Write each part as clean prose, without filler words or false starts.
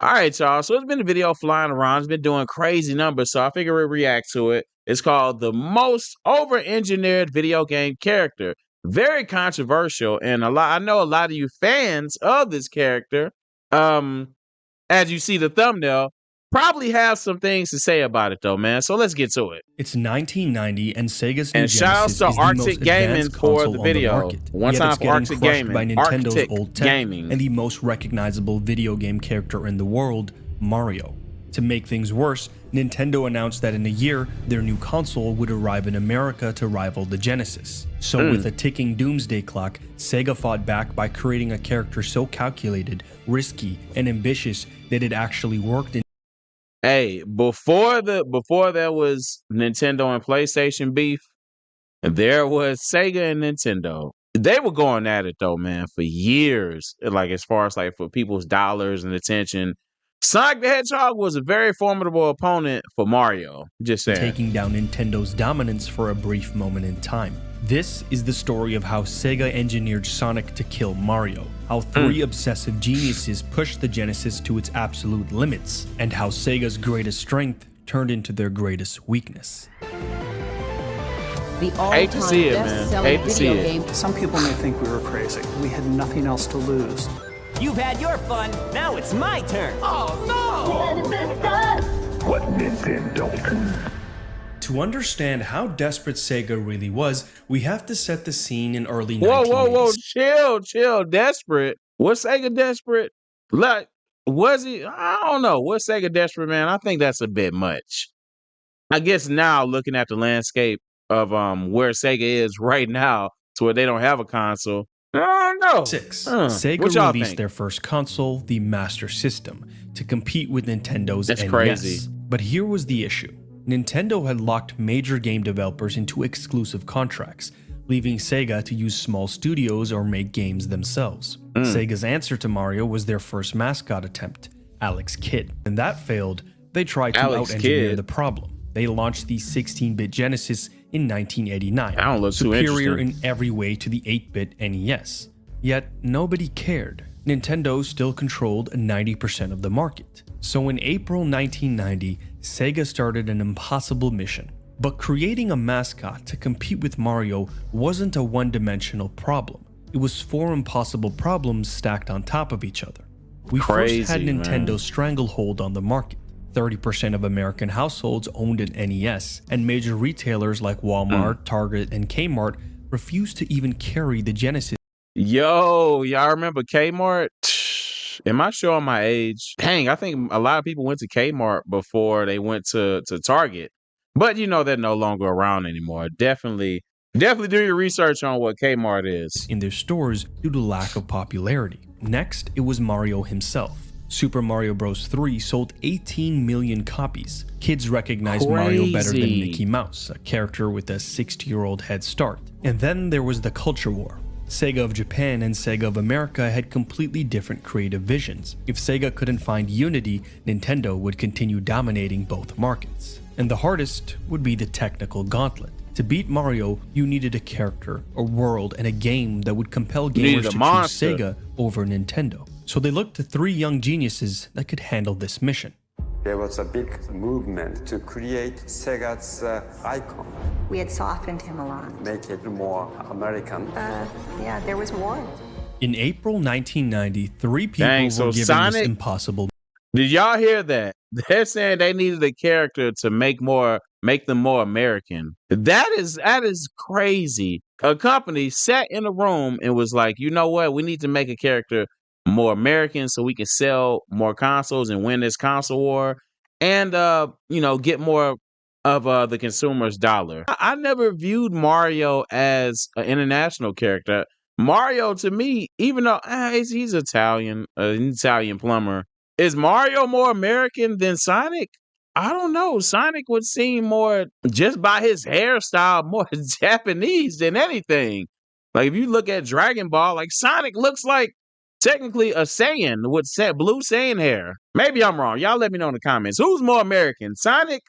All right, y'all. So it's been a video flying around. It's been doing crazy numbers, so I figure we'll react to it. It's called the most over-engineered video game character. Very controversial, and I know a lot of you fans of this character, um, as you see the thumbnail, probably have some things to say about it, though, man. So let's get to it. It's 1990, and Sega's new And shout outs Genesis to is the most Arkitek Gaming advanced for console the on the video. market. One Yet time it's for getting Arkitek crushed by Gaming. Nintendo's Arkitek old tech Gaming. and the most recognizable video game character in the world, Mario. To make things worse, Nintendo announced that in a year, their new console would arrive in America to rival the Genesis. So with a ticking doomsday clock, Sega fought back by creating a character so calculated, risky, and ambitious that it actually worked in. Hey, before there was Nintendo and PlayStation beef, there was Sega and Nintendo. They were going at it though, man, for years. Like as far as like for people's dollars and attention. Sonic the Hedgehog was a very formidable opponent for Mario. Just saying. Taking down Nintendo's dominance for a brief moment in time. This is the story of how Sega engineered Sonic to kill Mario, how three obsessive geniuses pushed the Genesis to its absolute limits, and how Sega's greatest strength turned into their greatest weakness. The all-time best-selling video game. Some people may think we were crazy. We had nothing else to lose. You've had your fun, now it's my turn. Oh no! What Nintendo? To understand how desperate Sega really was, we have to set the scene in early 1980s. Whoa, chill, desperate. Was Sega desperate? Like, was he? I don't know. Was Sega desperate, man? I think that's a bit much. I guess now, looking at the landscape of where Sega is right now, to where they don't have a console, I don't know. Sega released their first console, the Master System, to compete with Nintendo's NES. Crazy. But here was the issue. Nintendo had locked major game developers into exclusive contracts, leaving Sega to use small studios or make games themselves. Sega's answer to Mario was their first mascot attempt, Alex Kidd. And that failed. They tried to out-engineer the problem. They launched the 16-bit Genesis in 1989, superior in every way to the 8-bit NES. Yet, nobody cared. Nintendo still controlled 90% of the market. So in April 1990, Sega started an impossible mission. But creating a mascot to compete with Mario wasn't a one-dimensional problem. It was four impossible problems stacked on top of each other. We first had Nintendo's stranglehold on the market. 30% of American households owned an NES, and major retailers like Walmart, Target, and Kmart refused to even carry the Genesis. Yo, y'all remember Kmart? Am I showing my age? Dang, I think a lot of people went to Kmart before they went to Target. But you know they're no longer around anymore. Definitely do your research on what Kmart is. In their stores due to lack of popularity. Next, it was Mario himself. Super Mario Bros. 3 sold 18 million copies. Kids recognized Mario better than Mickey Mouse, a character with a 60-year-old head start. And then there was the culture war. Sega of Japan and Sega of America had completely different creative visions. If Sega couldn't find unity, Nintendo would continue dominating both markets. And the hardest would be the technical gauntlet. To beat Mario, you needed a character, a world, and a game that would compel gamers to choose Sega over Nintendo. So they looked to three young geniuses that could handle this mission. There was a big movement to create Sega's icon. We had softened him a lot. Make it more American. Yeah, there was more. In April 1990, three people were given this impossible. Did y'all hear that? They're saying they needed a character to make them more American. That is crazy. A company sat in a room and was like, you know what? We need to make a character more American so we can sell more consoles and win this console war and get more of the consumer's dollar. I never viewed Mario as an international character. Mario to me, even though he's Italian, an Italian plumber, is Mario more American than Sonic? I don't know. Sonic would seem more, just by his hairstyle, more Japanese than anything. Like if you look at Dragon Ball, like Sonic looks like technically a Saiyan with blue Saiyan hair. Maybe I'm wrong. Y'all let me know in the comments. Who's more American, Sonic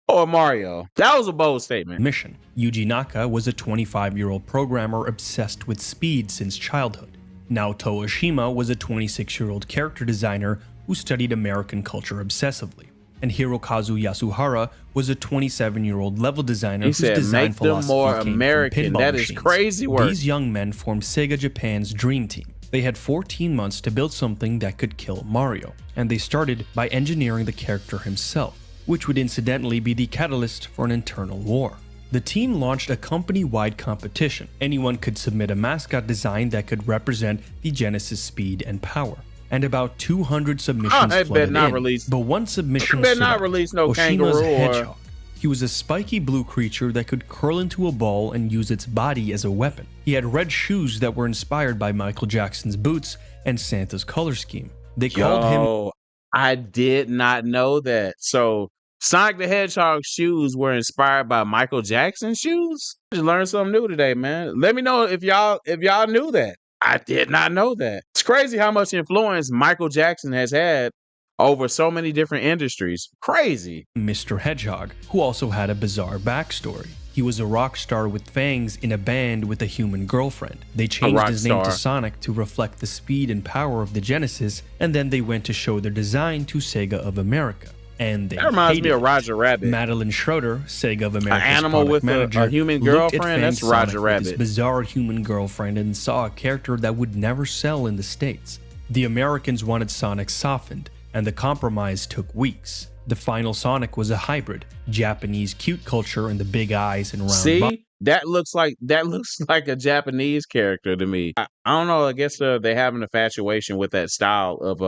or Mario? That was a bold statement. Mission. Yuji Naka was a 25-year-old programmer obsessed with speed since childhood. Naoto Oshima was a 26-year-old character designer who studied American culture obsessively. And Hirokazu Yasuhara was a 27-year-old level designer whose design make them philosophy more came American. from pinball That is machines. crazy work. These young men formed Sega Japan's dream team. They had 14 months to build something that could kill Mario, and they started by engineering the character himself, which would incidentally be the catalyst for an internal war. The team launched a company-wide competition. Anyone could submit a mascot design that could represent the Genesis speed and power. And about 200 submissions flooded in, but one submission stood out. Oshima's hedgehog. He was a spiky blue creature that could curl into a ball and use its body as a weapon. He had red shoes that were inspired by Michael Jackson's boots and Santa's color scheme. They called him... I did not know that. So Sonic the Hedgehog's shoes were inspired by Michael Jackson's shoes? Just learned something new today, man. Let me know if y'all knew that. I did not know that. It's crazy how much influence Michael Jackson has had over so many different industries. Crazy. Mr. Hedgehog, who also had a bizarre backstory. He was a rock star with fangs in a band with a human girlfriend. They changed his name to Sonic to reflect the speed and power of the Genesis, and then they went to show their design to Sega of America. And they that reminds me of Roger Rabbit. Madeline Schroeder, Sega of America's an animal with manager, a human girlfriend. That's Roger Rabbit. This bizarre human girlfriend and saw a character that would never sell in the States. The Americans wanted Sonic softened, and the compromise took weeks. The final Sonic was a hybrid, Japanese cute culture and the big eyes and round body. That looks like a Japanese character to me. I don't know. I guess they have an infatuation with that style of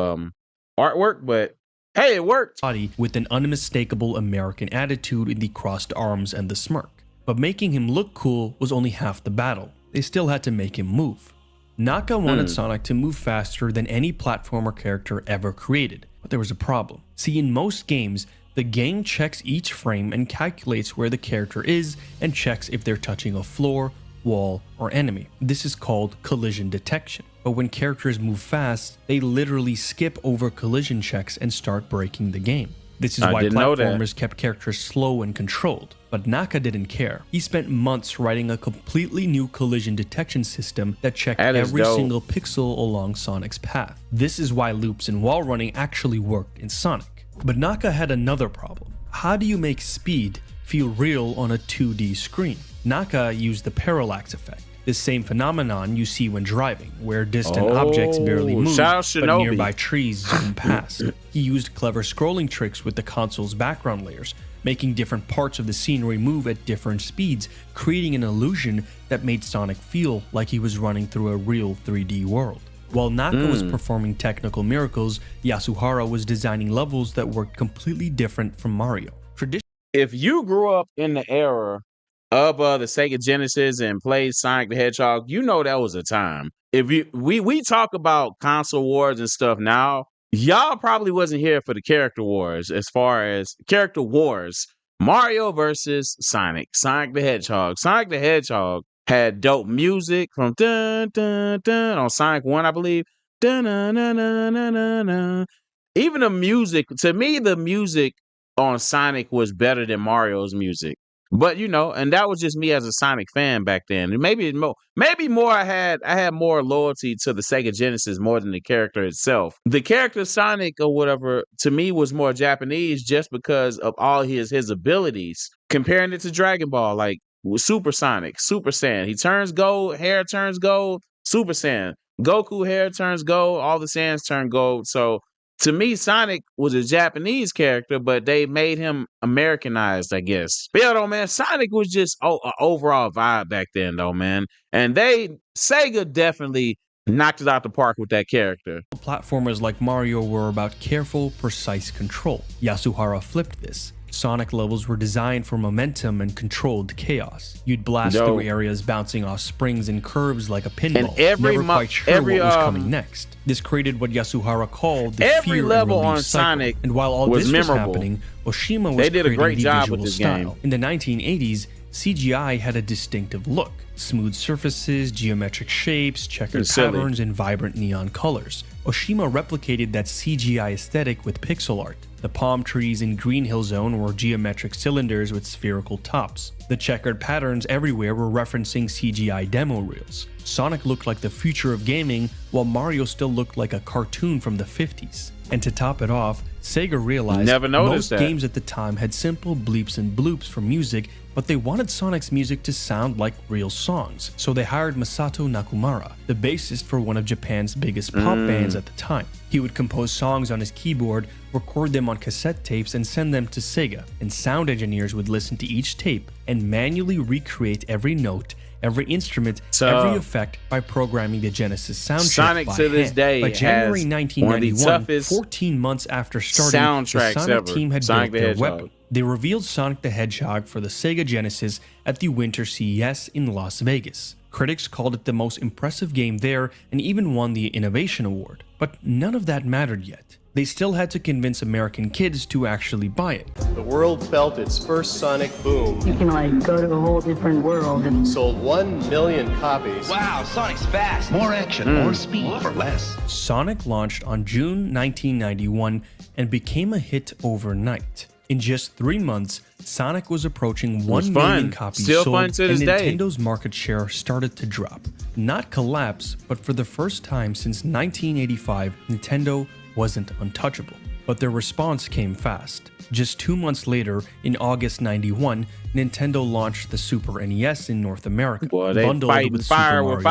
artwork, but hey, it worked. Body with an unmistakable American attitude in the crossed arms and the smirk. But making him look cool was only half the battle. They still had to make him move. Naka wanted Sonic to move faster than any platformer character ever created, but there was a problem. See, in most games, the game checks each frame and calculates where the character is and checks if they're touching a floor, wall, or enemy. This is called collision detection. But when characters move fast, they literally skip over collision checks and start breaking the game. This is why platformers kept characters slow and controlled. But Naka didn't care. He spent months writing a completely new collision detection system that checked every single pixel along Sonic's path. This is why loops and wall running actually worked in Sonic. But Naka had another problem. How do you make speed feel real on a 2D screen? Naka used the parallax effect, the same phenomenon you see when driving, where distant objects barely move, but nearby trees zoom past. He used clever scrolling tricks with the console's background layers, making different parts of the scenery move at different speeds, creating an illusion that made Sonic feel like he was running through a real 3D world. While Naka was performing technical miracles, Yasuhara was designing levels that were completely different from Mario. If you grew up in the era of the Sega Genesis and played Sonic the Hedgehog, you know that was a time. If we talk about console wars and stuff now, y'all probably wasn't here for the character wars. As far as character wars, Mario versus Sonic the Hedgehog. Sonic the Hedgehog had dope music from dun dun dun on Sonic 1, I believe. Dun, dun, dun, dun, dun, dun, dun. Even the music, to me, the music on Sonic was better than Mario's music. But you know, and that was just me as a Sonic fan back then. And maybe more I had more loyalty to the Sega Genesis more than the character itself. The character Sonic or whatever to me was more Japanese just because of all his abilities. Comparing it to Dragon Ball, like Super Sonic, Super Saiyan. He turns gold, hair turns gold, Super Saiyan. Goku hair turns gold, all the Saiyans turn gold. So to me, Sonic was a Japanese character, but they made him Americanized, I guess. But yeah, though, man, Sonic was just an overall vibe back then, though, man. And Sega definitely knocked it out the park with that character. Platformers like Mario were about careful, precise control. Yasuhara flipped this. Sonic levels were designed for momentum and controlled chaos. You'd blast through areas bouncing off springs and curves like a pinball, never quite sure what was coming next. This created what Yasuhara called the every fear level and on relief cycle. Sonic And while all this was happening, Oshima was creating the visual style. In the 1980s, CGI had a distinctive look. Smooth surfaces, geometric shapes, checkered It's silly. patterns, and vibrant neon colors. Oshima replicated that CGI aesthetic with pixel art. The palm trees in Green Hill Zone were geometric cylinders with spherical tops. The checkered patterns everywhere were referencing CGI demo reels. Sonic looked like the future of gaming, while Mario still looked like a cartoon from the 50s. And to top it off, Sega realized most games at the time had simple bleeps and bloops for music, but they wanted Sonic's music to sound like real songs, so they hired Masato Nakamura, the bassist for one of Japan's biggest pop bands at the time. He would compose songs on his keyboard, record them on cassette tapes, and send them to Sega, and sound engineers would listen to each tape and manually recreate every note, every instrument, every effect by programming the Genesis soundtrack Sonic by to this hand. day By January has 1991, 14 months after starting, the Sonic team had built their weapon. They revealed Sonic the Hedgehog for the Sega Genesis at the Winter CES in Las Vegas. Critics called it the most impressive game there and even won the Innovation Award. But none of that mattered yet. They still had to convince American kids to actually buy it. The world felt its first Sonic boom. You can like go to a whole different world and sold 1 million copies. Wow, Sonic's fast. More action, more speed for less. Sonic launched on June 1991 and became a hit overnight. In just 3 months, Sonic was approaching 1 million copies sold, and Nintendo's market share started to drop. Not collapse, but for the first time since 1985, Nintendo wasn't untouchable. But their response came fast. Just 2 months later, in August 91, Nintendo launched the Super NES in North America. Bundled with Super Mario World,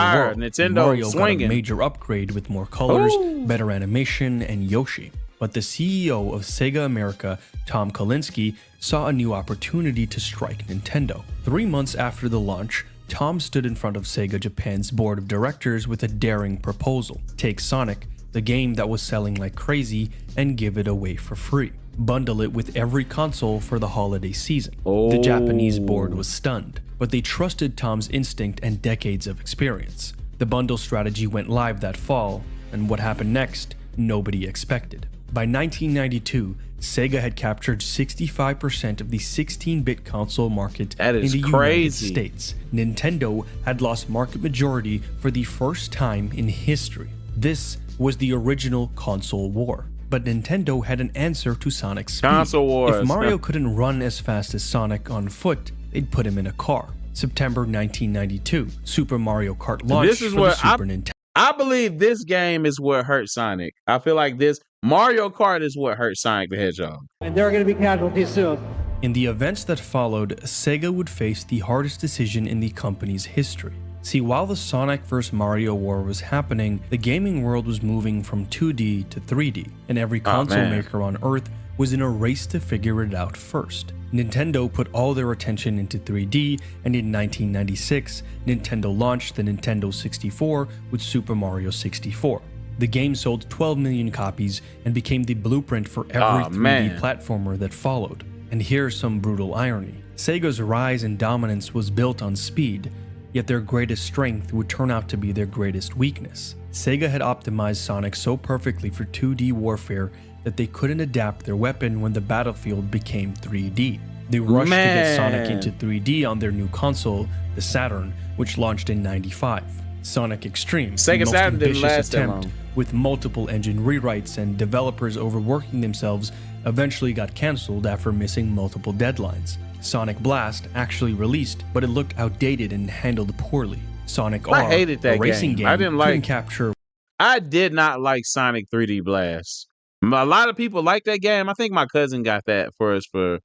Mario got a major upgrade with more colors, better animation, and Yoshi. But the CEO of Sega America, Tom Kalinske, saw a new opportunity to strike Nintendo. 3 months after the launch, Tom stood in front of Sega Japan's board of directors with a daring proposal. Take Sonic, the game that was selling like crazy, and give it away for free. Bundle it with every console for the holiday season. The Japanese board was stunned, but they trusted Tom's instinct and decades of experience. The bundle strategy went live that fall, and what happened next, nobody expected. By 1992, Sega had captured 65% of the 16-bit console market in the United States. Nintendo had lost market majority for the first time in history. This was the original console war. But Nintendo had an answer to Sonic's speed. Console wars. If Mario couldn't run as fast as Sonic on foot, they'd put him in a car. September 1992, Super Mario Kart launched for the Super Nintendo. I believe this game is what hurt Sonic. I feel like this Mario Kart is what hurt Sonic the Hedgehog. And there are going to be casualties soon. In the events that followed, Sega would face the hardest decision in the company's history. See, while the Sonic vs. Mario war was happening, the gaming world was moving from 2D to 3D, and every console maker on Earth was in a race to figure it out first. Nintendo put all their attention into 3D, and in 1996, Nintendo launched the Nintendo 64 with Super Mario 64. The game sold 12 million copies and became the blueprint for every 3D platformer that followed. And here's some brutal irony. Sega's rise and dominance was built on speed, yet their greatest strength would turn out to be their greatest weakness. Sega had optimized Sonic so perfectly for 2D warfare that they couldn't adapt their weapon when the battlefield became 3D. They rushed to get Sonic into 3D on their new console, the Saturn, which launched in '95. Sonic Extreme, the most ambitious attempt, with multiple engine rewrites and developers overworking themselves, eventually got cancelled after missing multiple deadlines. Sonic Blast actually released, but it looked outdated and handled poorly. Sonic R, a racing game, couldn't capture. I did not like Sonic 3D Blast. A lot of people like that game. I think my cousin got that for us for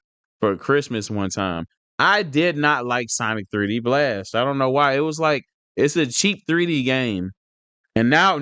Christmas one time. I did not like Sonic 3D Blast. I don't know why. It was like, it's a cheap 3D game. And now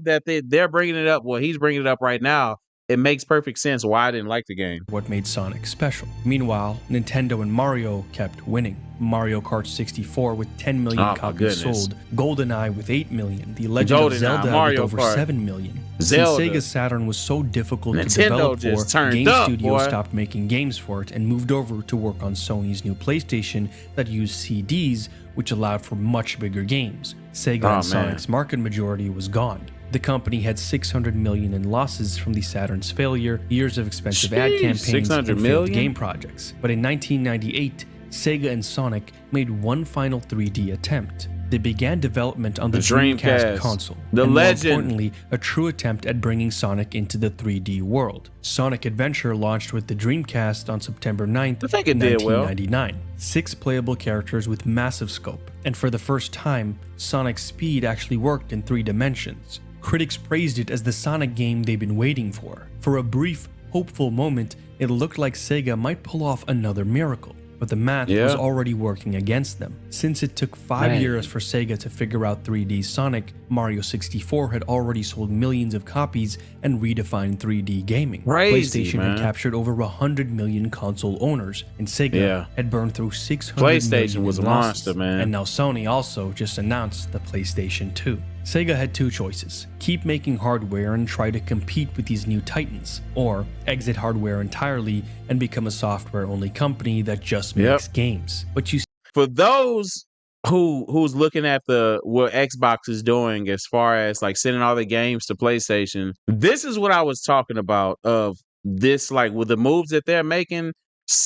that they're bringing it up, well, he's bringing it up right now, it makes perfect sense why I didn't like the game. What made Sonic special. Meanwhile, Nintendo and Mario kept winning. Mario Kart 64 with 10 million copies sold, GoldenEye with 8 million, The Legend of Zelda Mario with over Kart. 7 million. Zelda. Since Sega's Saturn was so difficult Nintendo to develop just for, game up, studios stopped making games for it and moved over to work on Sony's new PlayStation that used CDs, which allowed for much bigger games. Sega and Sonic's market majority was gone. The company had $600 million in losses from the Saturn's failure, years of expensive ad campaigns, and failed game projects. But in 1998, Sega and Sonic made one final 3D attempt. They began development on the Dreamcast console, the and legend. more importantly, a true attempt at bringing Sonic into the 3D world. Sonic Adventure launched with the Dreamcast on September 9th, 1999. 6 playable characters with massive scope, and for the first time, Sonic's speed actually worked in 3 dimensions. Critics praised it as the Sonic game they've been waiting for. For a brief, hopeful moment, it looked like Sega might pull off another miracle. But the math was already working against them. Since it took 5 years for Sega to figure out 3D Sonic, Mario 64 had already sold millions of copies and redefined 3D gaming. PlayStation had captured over 100 million console owners, and Sega had burned through 600 million was a losses. monster, man. And now Sony also just announced the PlayStation 2. Sega had 2 choices: keep making hardware and try to compete with these new titans, or exit hardware entirely and become a software-only company that just makes games. But for those who's looking at what Xbox is doing as far as like sending all the games to PlayStation, this is what I was talking about. Of this, like with the moves that they're making,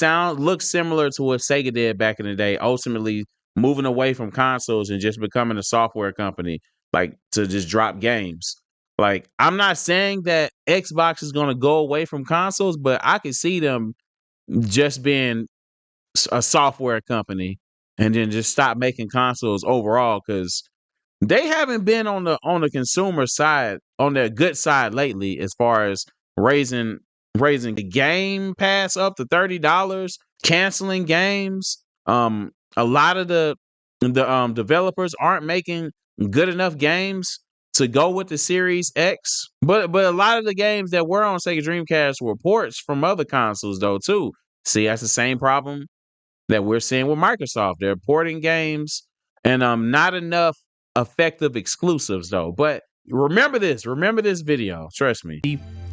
looks similar to what Sega did back in the day. Ultimately, moving away from consoles and just becoming a software company. Like to just drop games. Like I'm not saying that Xbox is going to go away from consoles, but I can see them just being a software company and then just stop making consoles overall, because they haven't been on the consumer side, on their good side lately, as far as raising the Game Pass up to $30, canceling games. A lot of the developers aren't making good enough games to go with the Series X. But a lot of the games that were on Sega Dreamcast were ports from other consoles though too. See, that's the same problem that we're seeing with Microsoft. They're porting games and not enough effective exclusives though. But remember this video, trust me.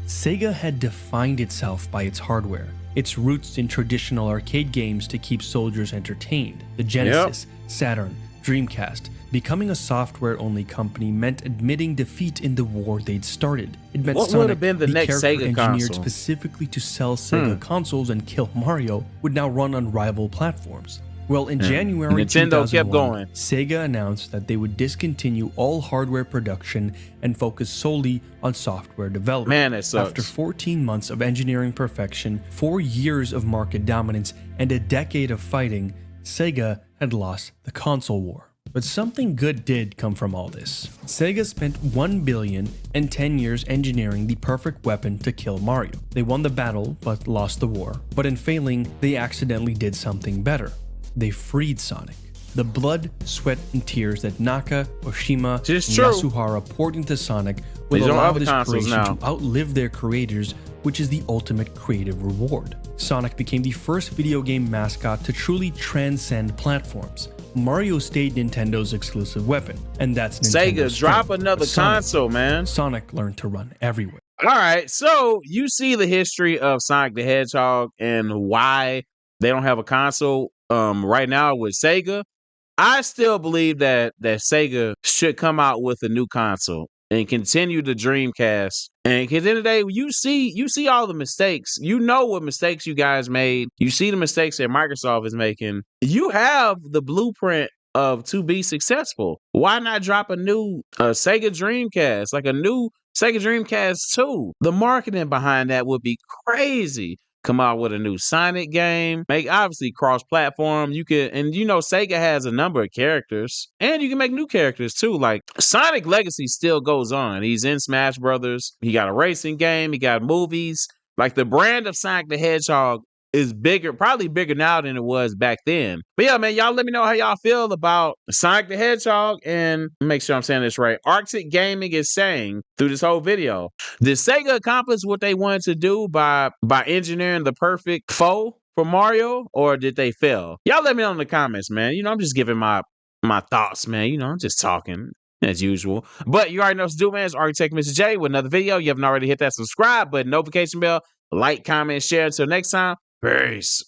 Sega had defined itself by its hardware, its roots in traditional arcade games to keep soldiers entertained. The Genesis, Saturn, Dreamcast. Becoming a software-only company meant admitting defeat in the war they'd started. It meant Sonic, would have been the next character Sega engineered console? Specifically to sell Sega consoles and kill Mario, would now run on rival platforms. Well, in January Nintendo 2001, kept going. Sega announced that they would discontinue all hardware production and focus solely on software development. Man, that sucks. After 14 months of engineering perfection, 4 years of market dominance, and a decade of fighting, Sega had lost the console war. But something good did come from all this. Sega spent $1 billion and 10 years engineering the perfect weapon to kill Mario. They won the battle, but lost the war. But in failing, they accidentally did something better. They freed Sonic. The blood, sweat, and tears that Naka, Oshima, and Yasuhara poured into Sonic will allow this creation to outlive their creators, which is the ultimate creative reward. Sonic became the first video game mascot to truly transcend platforms. Mario stayed Nintendo's exclusive weapon, and that's Nintendo's Sega, drop strength. another console, man. Sonic learned to run everywhere. All right, so you see the history of Sonic the Hedgehog and why they don't have a console right now with Sega. I still believe that Sega should come out with a new console and continue the Dreamcast. And because at the end of the day, you see all the mistakes. You know what mistakes you guys made. You see the mistakes that Microsoft is making. You have the blueprint to be successful. Why not drop a new Sega Dreamcast, like a new Sega Dreamcast 2? The marketing behind that would be crazy. Come out with a new Sonic game, make obviously cross-platform. You can, and you know, Sega has a number of characters, and you can make new characters too. Like Sonic Legacy still goes on. He's in Smash Brothers. He got a racing game. He got movies. Like the brand of Sonic the Hedgehog is bigger, probably bigger now than it was back then. But yeah, man, y'all let me know how y'all feel about Sonic the Hedgehog, and make sure I'm saying this right. Arkitek Gaming is saying through this whole video, did Sega accomplish what they wanted to do by engineering the perfect foe for Mario, or did they fail? Y'all let me know in the comments, man. You know, I'm just giving my thoughts, man. You know, I'm just talking as usual. But you already know what to do, man. It's Arkitek Mr. J with another video. You haven't already hit that subscribe button, notification bell, like, comment, share. Until next time, peace.